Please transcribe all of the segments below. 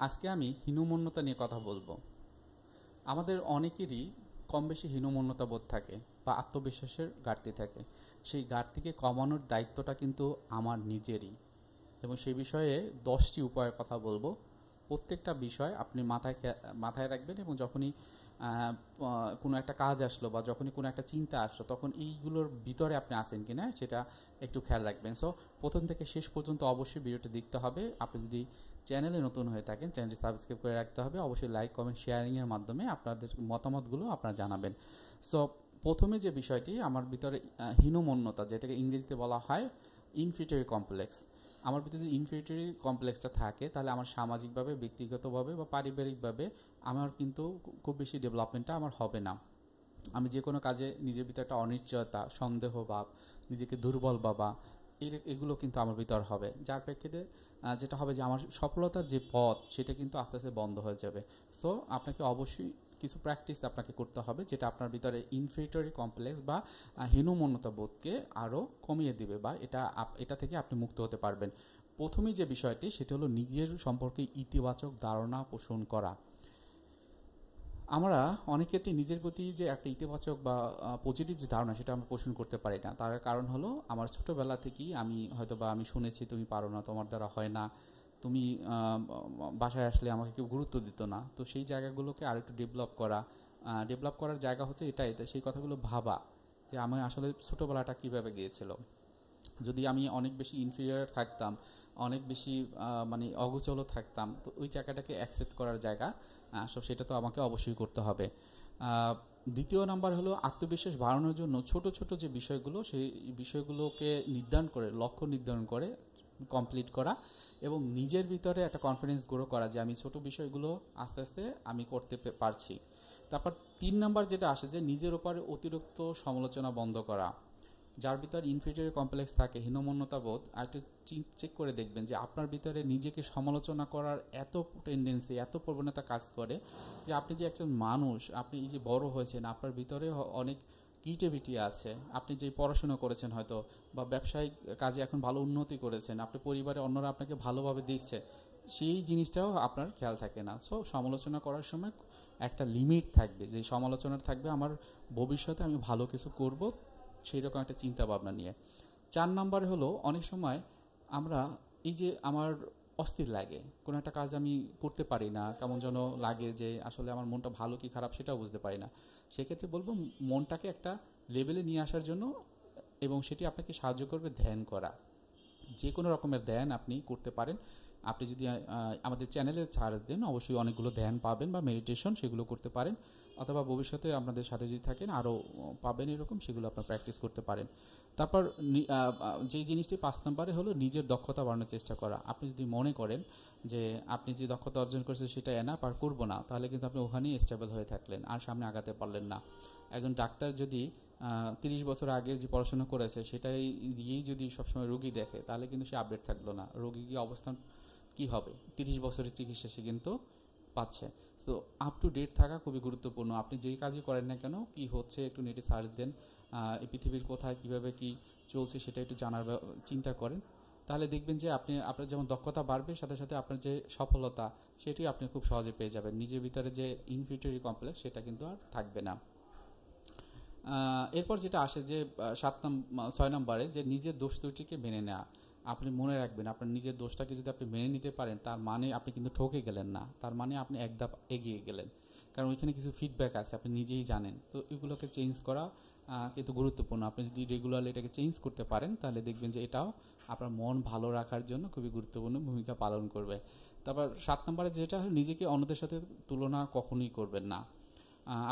আজকে আমি হীনমন্যতা নিয়ে কথা বলবো। আমাদের অনেকেরই কম বেশি হীনমন্যতা বোধ থাকে বা আত্মবিশ্বাসের ঘাটতি থাকে। সেই ঘাটতিকে কমানোর দায়িত্বটা কিন্তু আমার নিজেরই, এবং সেই বিষয়ে 10টি উপায়ের কথা বলবো। প্রত্যেকটা বিষয় আপনি মাথায় রাখবেন, এবং যখনই কোনো একটা কাজ আসলো বা যখনই কোনো একটা চিন্তা আসলো তখন এইগুলোর ভিতরে আপনি আছেন কিনা সেটা একটু খেয়াল রাখবেন। সো প্রথম থেকে শেষ পর্যন্ত অবশ্যই ভিডিওটি দেখতে হবে। আপনি যদি চ্যানেলে নতুন হয়ে থাকেন চ্যানেলটি সাবস্ক্রাইব করে রাখতে হবে। অবশ্যই লাইক কমেন্ট শেয়ারিংয়ের মাধ্যমে আপনাদের মতামতগুলো আপনারা জানাবেন। সো প্রথমে যে বিষয়টি আমার ভিতরে হীনমন্যতা, যেটাকে ইংরেজিতে বলা হয় ইনফিরিয়রিটি কমপ্লেক্স। আমার ভিতরে যদি ইনফিরিয়রিটি কমপ্লেক্সটা থাকে তাহলে আমার সামাজিকভাবে, ব্যক্তিগতভাবে বা পারিবারিকভাবে আমার কিন্তু খুব বেশি ডেভেলপমেন্টটা আমার হবে না। আমি যে কোনো কাজে নিজের ভিতরে একটা অনিশ্চয়তা, সন্দেহ ভাব, নিজেকে দুর্বল ভাবা, এগুলো কিন্তু আমার ভিতর হবে, যার প্রেক্ষিতে যেটা হবে যে আমার সফলতার যে পথ সেটা কিন্তু আস্তে আস্তে বন্ধ হয়ে যাবে। সো আপনাকে অবশ্যই কিছু প্র্যাকটিস আপনাকে করতে হবে, যেটা আপনার ভিতরে ইনফিরিয়রিটি কমপ্লেক্স বা হীনমন্যতা বোধকে আরও কমিয়ে দিবে, বা এটা থেকে আপনি মুক্ত হতে পারবেন। প্রথমেই যে বিষয়টি সেটা হলো নিজের সম্পর্কে ইতিবাচক ধারণা পোষণ করা। আমরা অনেক ক্ষেত্রে নিজের প্রতি যে একটা ইতিবাচক বা পজিটিভ যে ধারণা সেটা আমরা পোষণ করতে পারি না। তার কারণ হলো আমার ছোটোবেলা থেকেই আমি শুনেছি তুমি পারো না, তোমার দ্বারা হয় না, তুমি বাসায় আসলে আমাকে কেউ গুরুত্ব দিত না। তো সেই জায়গাগুলোকে আর একটু ডেভেলপ করার জায়গা হচ্ছে এটাই, সেই কথাগুলো ভাবা যে আমি আসলে ছোটোবেলাটা কীভাবে গিয়েছিল। যদি আমি অনেক বেশি ইনফিরিয়র থাকতাম, অনেক বেশি মানে অগোচরও থাকতাম, তো ওই জায়গাটাকে অ্যাকসেপ্ট করার জায়গা, সো সেটা তো আমাকে অবশ্যই করতে হবে। দ্বিতীয় নাম্বার হলো আত্মবিশ্বাস বাড়ানোর জন্য ছোট ছোট যে বিষয়গুলো, সেই বিষয়গুলোকে লক্ষ্য নির্ধারণ করে কমপ্লিট করা, এবং নিজের ভিতরে একটা কনফিডেন্স গ্রো করা যে আমি ছোট বিষয়গুলো আস্তে আস্তে আমি করতে পারছি। তারপর 3 নাম্বার যেটা আসে যে নিজের উপরে অতিরিক্ত সমালোচনা বন্ধ করা। যার ভিতর ইনফিরিয়র কমপ্লেক্স থাকে, হীনমন্যতা বোধ, আর একটু চেক করে দেখবেন যে আপনার ভিতরে নিজেকে সমালোচনা করার এত টেন্ডেন্সি, এত প্রবণতা কাজ করে যে আপনি যে একজন মানুষ, আপনি এই যে বড় হয়েছেন, আপনার ভিতরে অনেক ক্রিয়েটিভিটি আছে, আপনি যে পড়াশোনা করেছেন হয়তো, বা ব্যবসায়িক কাজে এখন ভালো উন্নতি করেছেন, আপনার পরিবারে অন্যরা আপনাকে ভালোভাবে দেখছে, সেই জিনিসটাও আপনার খেয়াল থাকে না। সো সমালোচনা করার সময় একটা লিমিট থাকবে, যে সমালোচনা থাকবে আমার ভবিষ্যতে আমি ভালো কিছু করব, সেই রকম একটা চিন্তা ভাবনা নিয়ে। 4 নাম্বারে হলো অনেক সময় আমরা এই যে আমার অস্থির লাগে, কোনো একটা কাজ আমি করতে পারি না, কেমন যেন লাগে যে আসলে আমার মনটা ভালো কি খারাপ সেটাও বুঝতে পারি না। সেক্ষেত্রে বলবো মনটাকে একটা লেভেলে নিয়ে আসার জন্য, এবং সেটি আপনাকে সাহায্য করবে ধ্যান করা। যে কোনো রকমের ধ্যান আপনি করতে পারেন। আপনি যদি আমাদের চ্যানেলে সার্চ দেন অবশ্যই অনেকগুলো ধ্যান পাবেন বা মেডিটেশন, সেগুলো করতে পারেন, অথবা ভবিষ্যতে আপনাদের সাথে যদি থাকেন আরও পাবেন এরকম, সেগুলো আপনার প্র্যাকটিস করতে পারেন। তারপর যেই জিনিসটি 5 নম্বরে হলো নিজের দক্ষতা বাড়ানোর চেষ্টা করা। আপনি যদি মনে করেন যে আপনি যে দক্ষতা অর্জন করেছেন সেটা এনাফ, আর করবো না, তাহলে কিন্তু আপনি ওখানেই স্টেবল হয়ে থাকলেন, আর সামনে আগাতে পারলেন না। একজন ডাক্তার যদি 30 বছর আগে যে পড়াশোনা করেছে সেটাই দিয়েই যদি সবসময় রোগী দেখে, তাহলে কিন্তু সে আপডেট থাকলো না, রোগী কি অবস্থান কি হবে, 30 বছরের চিকিৎসা সে কিন্তু পাচ্ছে। সো আপ টু ডেট থাকা খুবই গুরুত্বপূর্ণ। আপনি যেই কাজই করেন না কেন, কি হচ্ছে একটু নেটে সার্চ দেন, এই পৃথিবীর কোথায় কীভাবে কি চলছে সেটা একটু জানার চিন্তা করেন, তাহলে দেখবেন যে আপনার যেমন দক্ষতা বাড়বে, সাথে সাথে আপনার যে সফলতা সেটি আপনি খুব সহজে পেয়ে যাবেন। নিজের ভিতরে যে ইনফিরিয়রিটি কমপ্লেক্স সেটা কিন্তু আর থাকবে না। এরপর যেটা আসে যে 6 নম্বরে যে নিজের দোষ ত্রুটিকে মেনে নেওয়া। আপনি মনে রাখবেন আপনার নিজের দোষটাকে যদি আপনি মেনে নিতে পারেন, তার মানে আপনি কিন্তু ঠকে গেলেন না, তার মানে আপনি এক ধাপ এগিয়ে গেলেন, কারণ ওইখানে কিছু ফিডব্যাক আছে আপনি নিজেই জানেন। তো এগুলোকে চেঞ্জ করা কিন্তু গুরুত্বপূর্ণ। আপনি যদি রেগুলারলি এটাকে চেঞ্জ করতে পারেন তাহলে দেখবেন যে এটাও আপনার মন ভালো রাখার জন্য খুবই গুরুত্বপূর্ণ ভূমিকা পালন করবে। তারপর 7 নম্বরে যেটা নিজেকে অন্যদের সাথে তুলনা কখনোই করবেন না।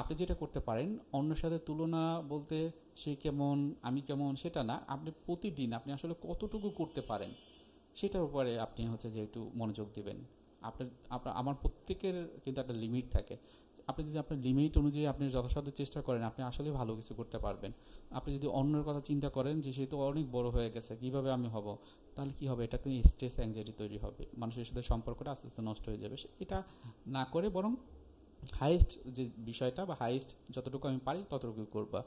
আপনি যেটা করতে পারেন, অন্যের সাথে তুলনা বলতে সে কেমন আমি কেমন সেটা না, আপনি প্রতিদিন আপনি আসলে কতটুকু করতে পারেন সেটার উপরে আপনি হচ্ছে যে একটু মনোযোগ দিবেন। আপনার আপনার আমার প্রত্যেকের কিন্তু একটা লিমিট থাকে। আপনি যদি আপনার লিমিট অনুযায়ী আপনি যথাসাধ্য চেষ্টা করেন, আপনি আসলে ভালো কিছু করতে পারবেন। আপনি যদি অন্যের কথা চিন্তা করেন যে সে তো অনেক বড় হয়ে গেছে, কীভাবে আমি হব, তাহলে কী হবে, এটা কিন্তু স্ট্রেস অ্যাংজাইটি তৈরি হবে, মানুষের সাথে সম্পর্কটা আস্তে আস্তে নষ্ট হয়ে যাবে। এটা না করে বরং হাইয়েস্ট যে বিষয়টা বা হাইয়েস্ট যতটুকু আমি পারি ততটুকু করবা।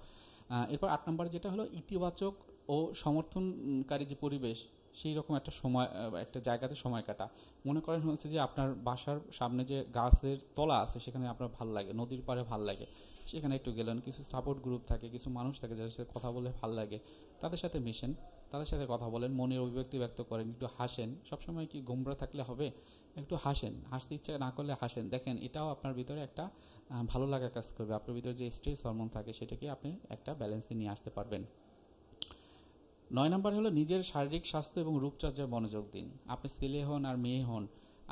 এরপর 8 নম্বর যেটা হলো ইতিবাচক ও সমর্থনকারী যে পরিবেশ, সেই রকম একটা সময় একটা জায়গাতে সময় কাটা। মনে করেন হচ্ছে যে আপনার বাসার সামনে যে গাছের তলা আছে সেখানে আপনার ভাল লাগে, নদীর পাড়ে ভাল লাগে, সেখানে একটু গেলেন, কিছু সাপোর্ট গ্রুপ থাকে, কিছু মানুষ থাকে যাদের সাথে কথা বলে ভাল লাগে, তাদের সাথে মিশেন, তাদের সাথে কথা বলেন, মনের অভিব্যক্তি ব্যক্ত করেন, একটু হাসেন। সবসময় কি গোমরা থাকলে হবে? একটু হাসেন, হাসতে ইচ্ছা না করলে হাসেন, দেখেন এটাও আপনার ভিতরে একটা ভালো লাগা কাজ করবে। আপনার ভিতরে যে স্ট্রেস হরমোন থাকে সেটাকে আপনি একটা ব্যালেন্সে নিয়ে আসতে পারবেন। 9 নাম্বার হলো নিজের শারীরিক স্বাস্থ্য এবং রূপচর্চায় মনোযোগ দিন। আপনি ছেলে হন আর মেয়ে হন,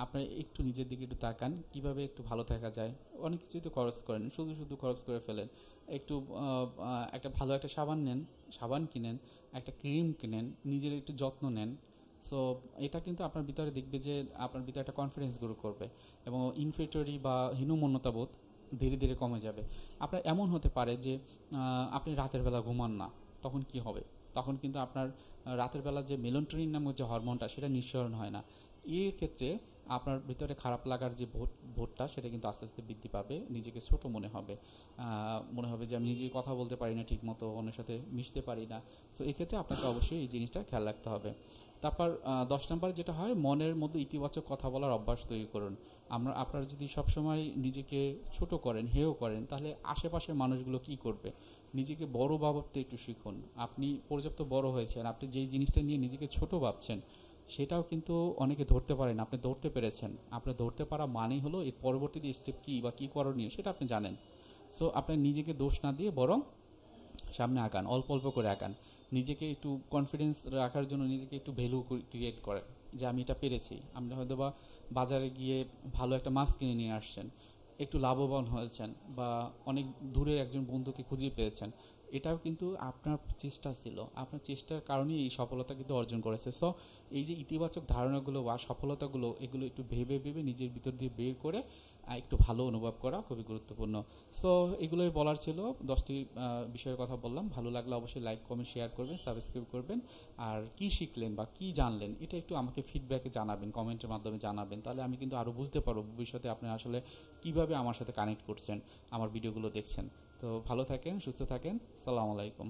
আপনি একটু নিজের দিকে একটু তাকান, কীভাবে একটু ভালো থাকা যায়। অনেক কিছুই তো খরচ করেন, শুধু শুধু খরচ করে ফেলেন। একটু একটা ভালো একটা সাবান নেন, সাবান কিনেন, একটা ক্রিম কিনেন, নিজের একটু যত্ন নেন। সো এটা কিন্তু আপনার ভিতরে দেখবে যে আপনার ভিতরে একটা কনফিডেন্স গ্রো করবে এবং ইনফিরিয়রিটি বা হীনমন্যতাবোধ ধীরে ধীরে কমে যাবে। আপনার এমন হতে পারে যে আপনি রাতের বেলা ঘুমান না, তখন কি হবে? তখন কিন্তু আপনার রাতের বেলা যে মেলাটোনিন নামক যে হরমোনটা সেটা নিঃসরণ হয় না। এর ক্ষেত্রে আপনার ভিতরে খারাপ লাগার যে ভোটটা সেটা কিন্তু আস্তে আস্তে বৃদ্ধি পাবে, নিজেকে ছোট মনে হবে যে আমি নিজেকে কথা বলতে পারি না ঠিকমতো, অন্যের সাথে মিশতে পারি না। সো এক্ষেত্রে আপনাকে অবশ্যই এই জিনিসটা খেয়াল রাখতে হবে। তারপর 10 নম্বর যেটা হয়, মনের মধ্যে ইতিবাচক কথা বলার অভ্যাস তৈরি করুন। আপনারা যদি সবসময় নিজেকে ছোট করেন, হেয় করেন, তাহলে আশেপাশের মানুষগুলো কি করবে? নিজেকে বড় ভাবতে একটু শিখুন। আপনি পর্যাপ্ত বড় হয়েছেন, আপনি যেই জিনিসটা নিয়ে নিজেকে ছোট ভাবছেন সেটাও কিন্তু অনেকে ধরতে পারেন, আপনি ধরতে পেরেছেন। আপনি ধরতে পারা মানেই হলো এর পরবর্তীতে স্টেপ কী বা কী করণীয় সেটা আপনি জানেন। সো আপনি নিজেকে দোষ না দিয়ে বরং সামনে আগান, অল্প অল্প করে আগান। নিজেকে একটু কনফিডেন্স রাখার জন্য নিজেকে একটু ভ্যালু ক্রিয়েট করেন যে আমি এটা পেরেছি। আপনি হয়তো বা বাজারে গিয়ে ভালো একটা মাছ কিনে নিয়ে আসছেন, একটু লাভবান হয়েছেন, বা অনেক দূরের একজন বন্ধুকে খুঁজে পেয়েছেন, এটাও কিন্তু আপনার চেষ্টা ছিল, আপনার চেষ্টার কারণেই এই সফলতা কিন্তু অর্জন করেছে। সো এই যে ইতিবাচক ধারণাগুলো বা সফলতাগুলো, এগুলো একটু ভেবে ভেবে নিজের ভিতর দিয়ে বের করে একটু ভালো অনুভব করা খুবই গুরুত্বপূর্ণ। সো এগুলোই বলার ছিল, 10টি বিষয়ের কথা বললাম। ভালো লাগলে অবশ্যই লাইক কমেন্ট শেয়ার করবেন, সাবস্ক্রাইব করবেন। আর কি শিখলেন বা কি জানলেন এটা একটু আমাকে ফিডব্যাকে জানাবেন, কমেন্টের মাধ্যমে জানাবেন, তাহলে আমি কিন্তু আরও বুঝতে পারবো ভবিষ্যতে আপনি আসলে কিভাবে আমার সাথে কানেক্ট করছেন, আমার ভিডিওগুলো দেখছেন। তো ভালো থাকেন, সুস্থ থাকেন, আসসালামু আলাইকুম।